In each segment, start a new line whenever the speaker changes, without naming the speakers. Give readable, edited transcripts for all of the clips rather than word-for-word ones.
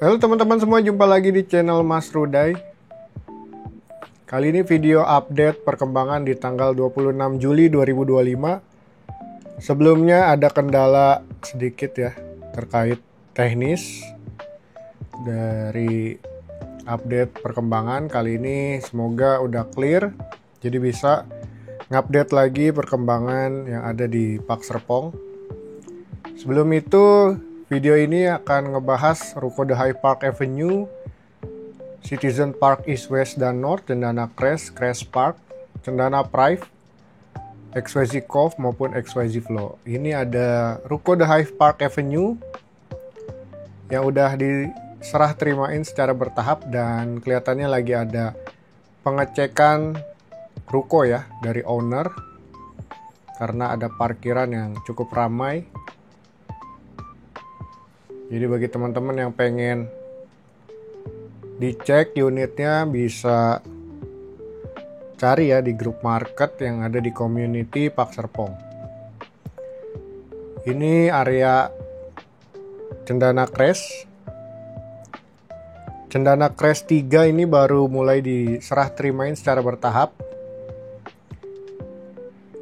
Halo teman-teman semua, jumpa lagi di channel Mas Rudai. Kali ini video update perkembangan di tanggal 26 Juli 2025. Sebelumnya ada kendala sedikit ya terkait teknis dari update perkembangan. Kali ini semoga udah clear, jadi bisa ngupdate lagi perkembangan yang ada di Park Serpong. Sebelum itu, video ini akan ngebahas ruko The High Park Avenue, Citizen Park East, West, dan North, Cendana Crest, Crest Park, Cendana Prive, XYZ Cove maupun XYZ Flow. Ini ada ruko The High Park Avenue yang udah diserah terimain secara bertahap dan kelihatannya lagi ada pengecekan ruko ya dari owner karena ada parkiran yang cukup ramai. Jadi bagi teman-teman yang pengen dicek unitnya bisa cari ya di grup market yang ada di community Park Serpong. Ini area Cendana Crest. Cendana Crest 3 ini baru mulai diserah terimain secara bertahap.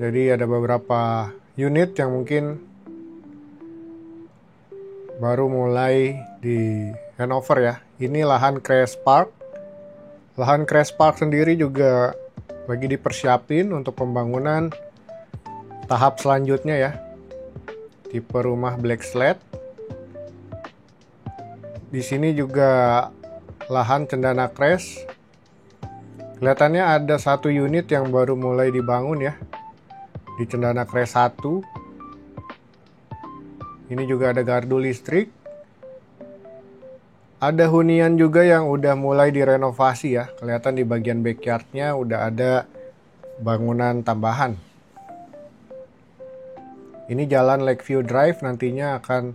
Jadi ada beberapa unit yang mungkin baru mulai di handover ya. Ini lahan Crest Park. Lahan Crest Park sendiri juga lagi dipersiapin untuk pembangunan tahap selanjutnya ya. Tipe rumah Black Slate. Di sini juga lahan Cendana Crest. Kelihatannya ada satu unit yang baru mulai dibangun ya. Di Cendana Crest 1. Ini juga ada gardu listrik. Ada hunian juga yang udah mulai direnovasi ya. Kelihatan di bagian backyardnya udah ada bangunan tambahan. Ini jalan Lakeview Drive, nantinya akan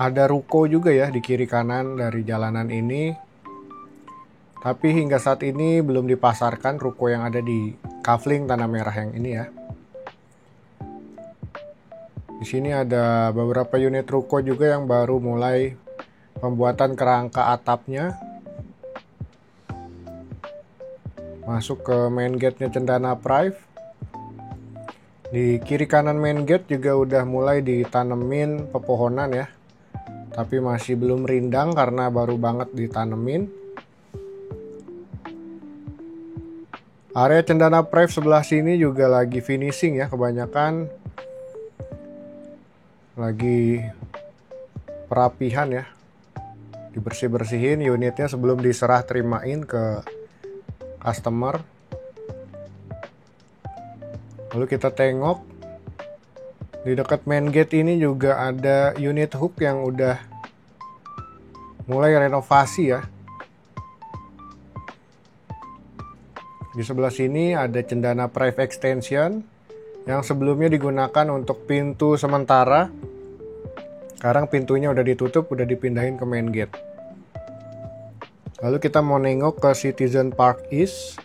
ada ruko juga ya di kiri kanan dari jalanan ini. Tapi hingga saat ini belum dipasarkan ruko yang ada di Kavling Tanah Merah yang ini ya. Di sini ada beberapa unit ruko juga yang baru mulai pembuatan kerangka atapnya. Masuk ke main gate-nya Cendana Prive. Di kiri kanan main gate juga udah mulai ditanemin pepohonan ya. Tapi masih belum rindang karena baru banget ditanemin. Area Cendana Prive sebelah sini juga lagi finishing ya, kebanyakan lagi perapihan ya, dibersih-bersihin unitnya sebelum diserah terimain ke customer. Lalu kita tengok di dekat main gate ini juga ada unit hook yang udah mulai renovasi ya. Di sebelah sini ada Cendana Prive Extension yang sebelumnya digunakan untuk pintu sementara. Sekarang pintunya udah ditutup, udah dipindahin ke main gate. Lalu kita mau nengok ke Citizen Park East.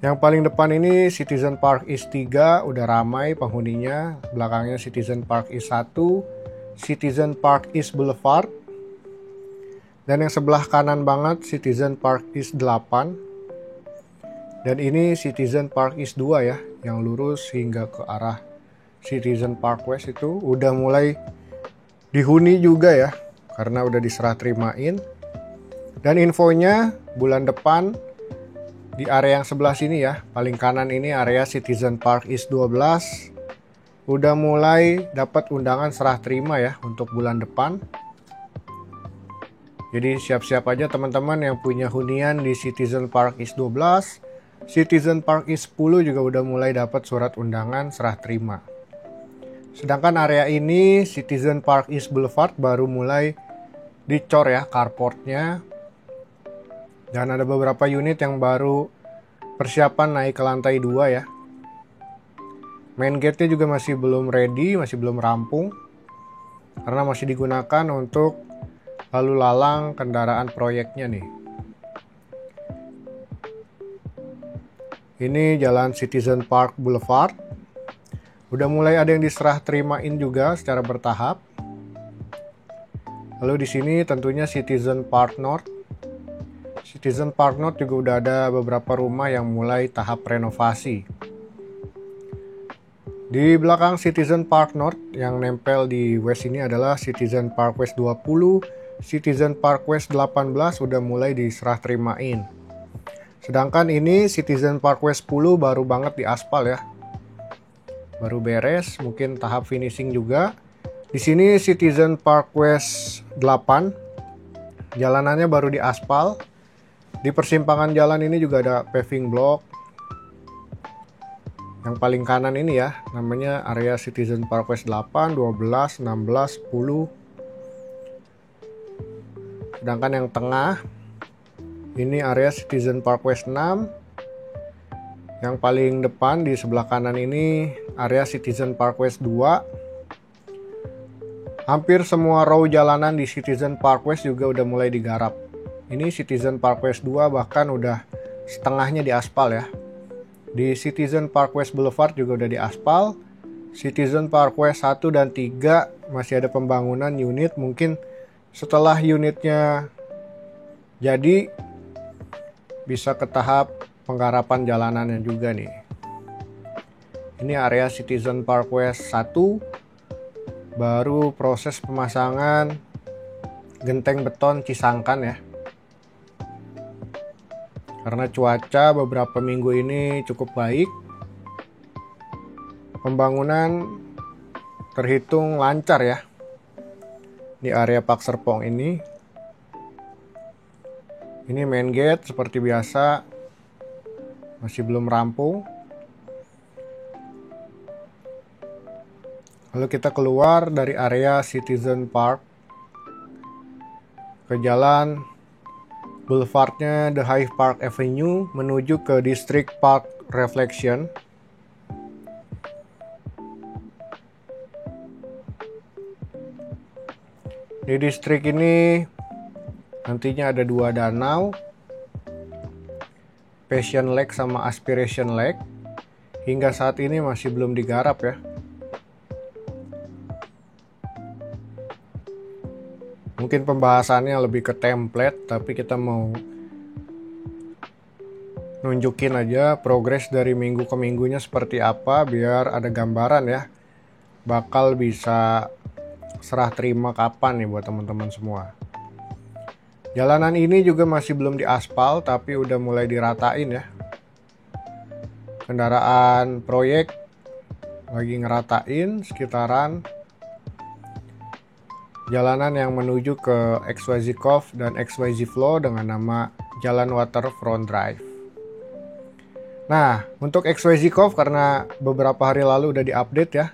Yang paling depan ini Citizen Park East 3, udah ramai penghuninya. Belakangnya Citizen Park East 1, Citizen Park East Boulevard. Dan yang sebelah kanan banget Citizen Park East 8. Dan ini Citizen Park East 2 ya, yang lurus hingga ke arah Citizen Park West itu udah mulai dihuni juga ya, karena udah diserah terimain. Dan infonya bulan depan di area yang sebelah sini ya, paling kanan ini area Citizen Park East 12 udah mulai dapat undangan serah terima ya untuk bulan depan. Jadi siap-siap aja teman-teman yang punya hunian di Citizen Park East 12. Citizen Park East 10 juga udah mulai dapat surat undangan serah terima. Sedangkan area ini Citizen Park East Boulevard baru mulai dicor ya carportnya. Dan ada beberapa unit yang baru persiapan naik ke lantai 2 ya. Main gate-nya juga masih belum ready, masih belum rampung. Karena masih digunakan untuk lalu lalang kendaraan proyeknya nih. Ini jalan Citizen Park Boulevard. Udah mulai ada yang diserah terimain juga secara bertahap. Lalu di sini tentunya Citizen Park North. Citizen Park North juga udah ada beberapa rumah yang mulai tahap renovasi. Di belakang Citizen Park North yang nempel di West ini adalah Citizen Park West 20, Citizen Park West 18 udah mulai diserah terimain. Sedangkan ini Citizen Park West 10 baru banget di aspal ya. Baru beres, mungkin tahap finishing juga. Di sini Citizen Park West 8, jalanannya baru di aspal. Di persimpangan jalan ini juga ada paving block. Yang paling kanan ini ya, namanya area Citizen Park West 8, 12, 16, 10. Sedangkan yang tengah, ini area Citizen Park West 6. Yang paling depan di sebelah kanan ini, area Citizen Park West 2. Hampir semua row jalanan di Citizen Park West juga udah mulai digarap. Ini Citizen Park West 2 bahkan udah setengahnya di aspal ya. Di Citizen Park West Boulevard juga udah diaspal. Citizen Park West 1 dan 3 masih ada pembangunan unit. Mungkin setelah unitnya jadi bisa ke tahap penggarapan jalanannya juga nih. Ini area Citizen Park West 1. Baru proses pemasangan genteng beton Cisangkan ya. Karena cuaca beberapa minggu ini cukup baik, pembangunan terhitung lancar ya di area Pak Serpong ini. Ini main gate seperti biasa, masih belum rampung. Lalu kita keluar dari area Citizen Park ke jalan boulevardnya The Hyde Park Avenue menuju ke District Park Reflection. Di distrik ini nantinya ada 2 danau, Passion Lake sama Aspiration Lake. Hingga saat ini masih belum digarap ya. Mungkin pembahasannya lebih ke template, tapi kita mau nunjukin aja progres dari minggu ke minggunya seperti apa biar ada gambaran ya. Bakal bisa serah terima kapan nih buat teman-teman semua. Jalanan ini juga masih belum diaspal tapi udah mulai diratain ya. Kendaraan proyek lagi ngeratain sekitaran jalanan yang menuju ke XYZ Cove dan XYZ Flow dengan nama Jalan Waterfront Drive. Nah, untuk XYZ Cove karena beberapa hari lalu udah diupdate ya.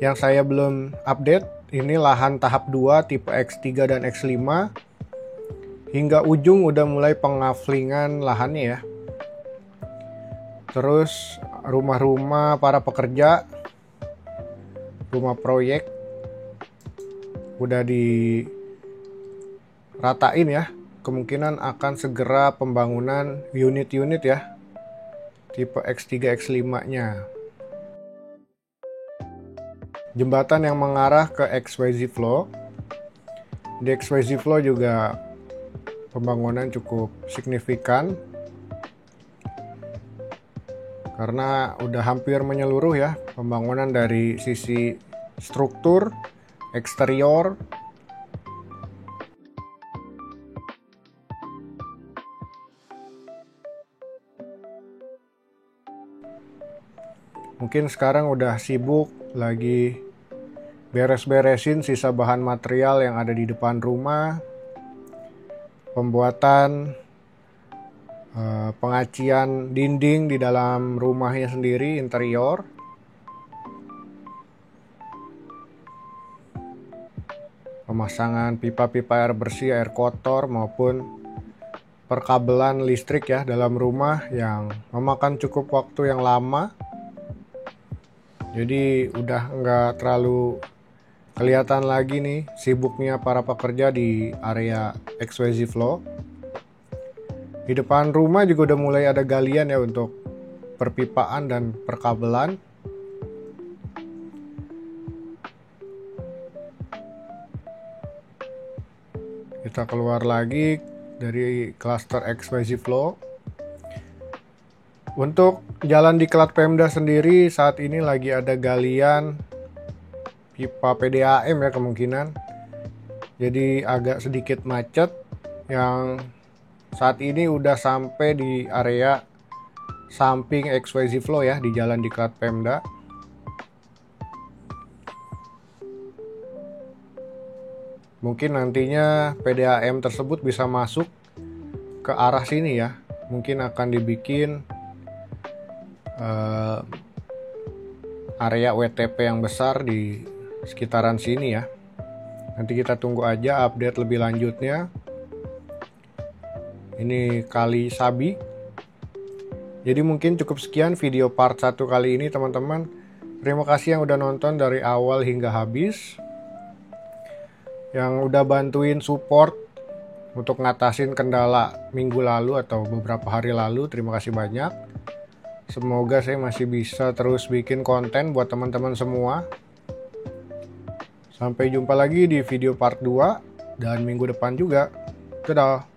Yang saya belum update, ini lahan tahap 2 tipe X3 dan X5. Hingga ujung udah mulai pengaflingan lahannya ya. Terus rumah-rumah para pekerja, rumah proyek udah diratain ya. Kemungkinan akan segera pembangunan unit-unit ya. Tipe X3, X5 nya. Jembatan yang mengarah ke XYZ Flow. Di XYZ Flow juga pembangunan cukup signifikan. Karena udah hampir menyeluruh ya. Pembangunan dari sisi struktur, eksterior, mungkin sekarang udah sibuk lagi beres-beresin sisa bahan material yang ada di depan rumah, pembuatan pengacian dinding di dalam rumahnya sendiri, interior. Pemasangan pipa-pipa air bersih, air kotor maupun perkabelan listrik ya dalam rumah yang memakan cukup waktu yang lama. Jadi udah nggak terlalu kelihatan lagi nih sibuknya para pekerja di area XYZ Flow. Di depan rumah juga udah mulai ada galian ya untuk perpipaan dan perkabelan. Kita keluar lagi dari cluster XYZ Flow. Untuk jalan di Klat Pemda sendiri saat ini lagi ada galian pipa PDAM ya kemungkinan. Jadi agak sedikit macet, yang saat ini udah sampai di area samping XYZ Flow ya, di jalan di Klat Pemda. Mungkin nantinya PDAM tersebut bisa masuk ke arah sini ya. Mungkin akan dibikin area WTP yang besar di sekitaran sini ya. Nanti kita tunggu aja update lebih lanjutnya. Ini Kali Sabi. Jadi mungkin cukup sekian video part 1 kali ini teman-teman. Terima kasih yang udah nonton dari awal hingga habis, yang udah bantuin support untuk ngatasin kendala minggu lalu atau beberapa hari lalu. Terima kasih banyak. Semoga saya masih bisa terus bikin konten buat teman-teman semua. Sampai jumpa lagi di video part 2 dan minggu depan juga. Dadah.